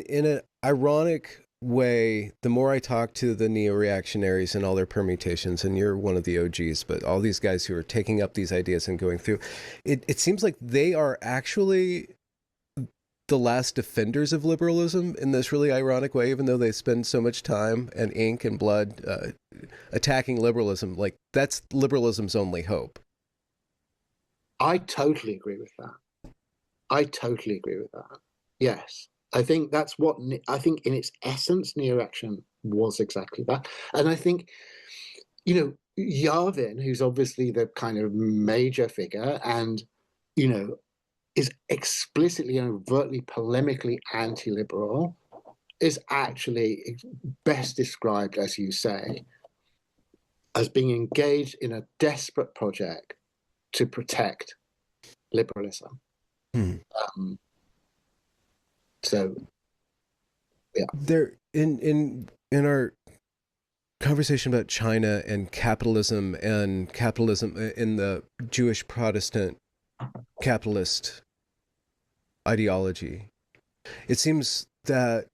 in an ironic way, the more I talk to the neo-reactionaries and all their permutations, and you're one of the OGs, but all these guys who are taking up these ideas and going through, it seems like they are actually the last defenders of liberalism in this really ironic way, even though they spend so much time and ink and blood attacking liberalism. Like, that's liberalism's only hope. I totally agree with that. I totally agree with that. Yes. I think that's what, I think in its essence, neo-reaction was exactly that. And I think, Yarvin, who's obviously the kind of major figure and, is explicitly and overtly polemically anti-liberal, is actually best described, as you say, as being engaged in a desperate project to protect liberalism. So, yeah. There in our conversation about China and capitalism in the Jewish Protestant capitalist ideology, it seems that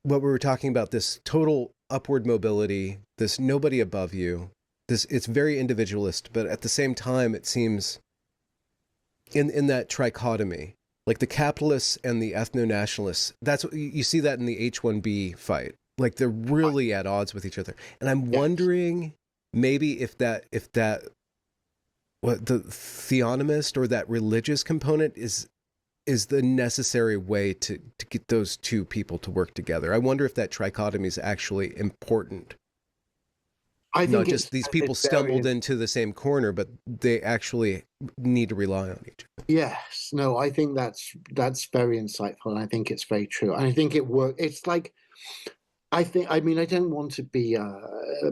what we were talking about, this total upward mobility, this nobody above you, this, it's very individualist, but at the same time, it seems in that trichotomy, like the capitalists and the ethno-nationalists, that's what you see that in the H-1B fight. Like, they're really at odds with each other. And I'm wondering maybe if that what the theonomist or that religious component is the necessary way to get those two people to work together. I wonder if that trichotomy is actually important. I think not just these people stumbled into the same corner, but they actually need to rely on each other. Yes, no, I think that's very insightful, and I think it's very true. And I think it works. It's like, I mean, I don't want to be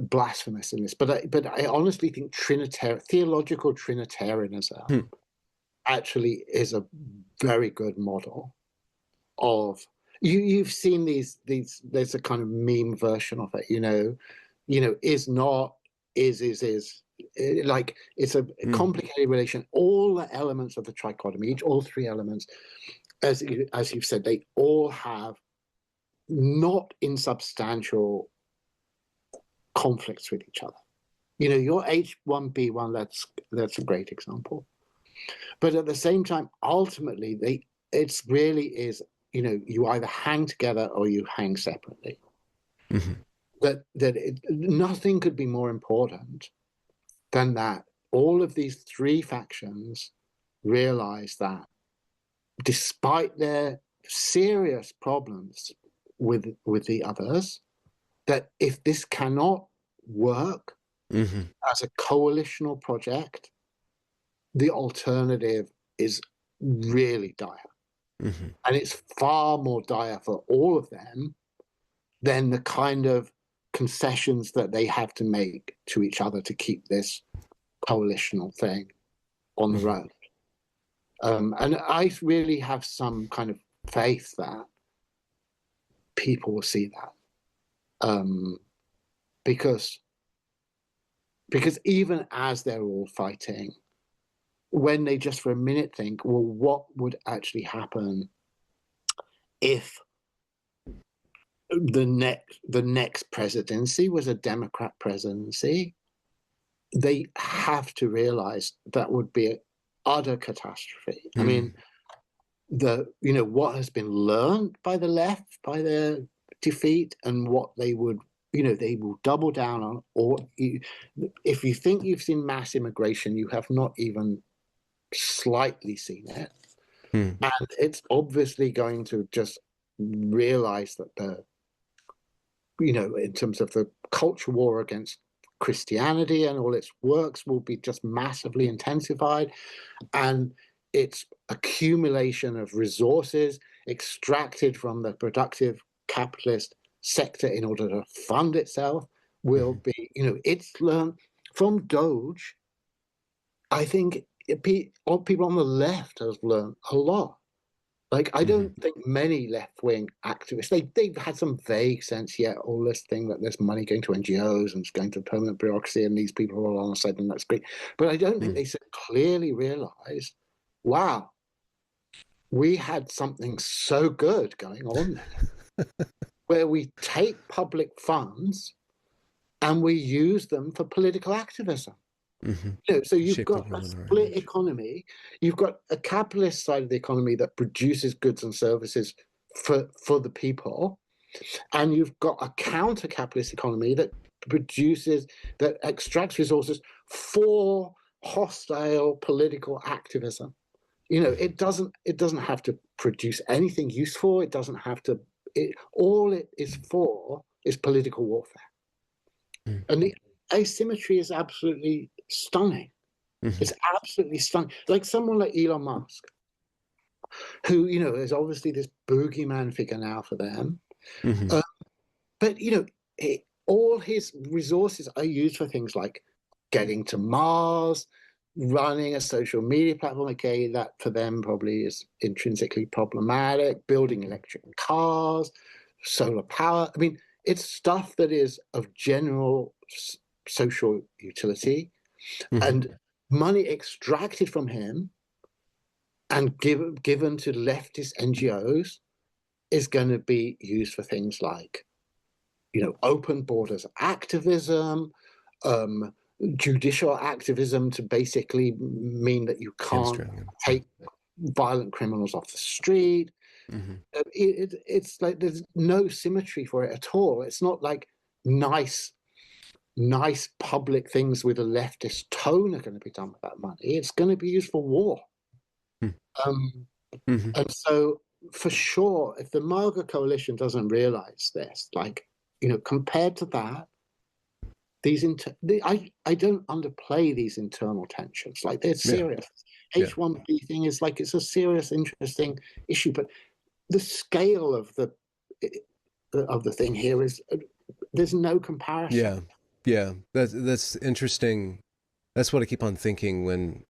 blasphemous in this, but I honestly think theological Trinitarianism actually is a very good model of, you've seen these, there's a kind of meme version of it, is not, is, like, it's a complicated relation. All the elements of the trichotomy, all three elements, as you've said, they all have not insubstantial conflicts with each other. Your H1B1, that's a great example. But at the same time, ultimately, it's really is, you either hang together or you hang separately. Nothing could be more important than that all of these three factions realize that despite their serious problems with the others, that if this cannot work as a coalitional project, the alternative is really dire. And it's far more dire for all of them than the kind of concessions that they have to make to each other to keep this coalitional thing on the road. And I really have some kind of faith that people will see that. Because even as they're all fighting, when they just for a minute think, well, what would actually happen if the next presidency was a Democrat presidency? They have to realize that would be an utter catastrophe. I mean, what has been learned by the left, by their defeat, and what they would, they will double down on. Or if you think you've seen mass immigration, you have not even slightly seen it. And it's obviously going to just realize that in terms of the culture war against Christianity and all its works will be just massively intensified, and its accumulation of resources extracted from the productive capitalist sector in order to fund itself will be, it's learned from Doge. I think people on the left have learned a lot. Like, I don't think many left-wing activists, they've had some vague sense, all this thing that there's money going to NGOs and it's going to permanent bureaucracy and these people are all on the side and that's great. But I don't think they clearly realized, wow, we had something so good going on there. where we take public funds and we use them for political activism. So you've Shape the got a world in our split image. economy. You've got a capitalist side of the economy that produces goods and services for the people, and you've got a counter-capitalist economy that extracts resources for hostile political activism. It doesn't have to produce anything useful. It doesn't have to. All it is for is political warfare, and the asymmetry is absolutely stunning. It's absolutely stunning. Like someone like Elon Musk, who is obviously this boogeyman figure now for them. But all his resources are used for things like getting to Mars, running a social media platform. Okay, that for them probably is intrinsically problematic. Building electric cars, solar power. I mean, it's stuff that is of general social utility, and money extracted from him and given to leftist NGOs is going to be used for things like, open borders activism, judicial activism to basically mean that you can't take violent criminals off the street. It's like there's no symmetry for it at all. It's not like nice public things with a leftist tone are going to be done with that money. It's going to be used for war. And so, for sure, if the MAGA coalition doesn't realize this, compared to that, I don't underplay these internal tensions. Like, they're serious. H1B thing is it's a serious, interesting issue, but the scale of the thing here is there's no comparison. Yeah, that's interesting. That's what I keep on thinking when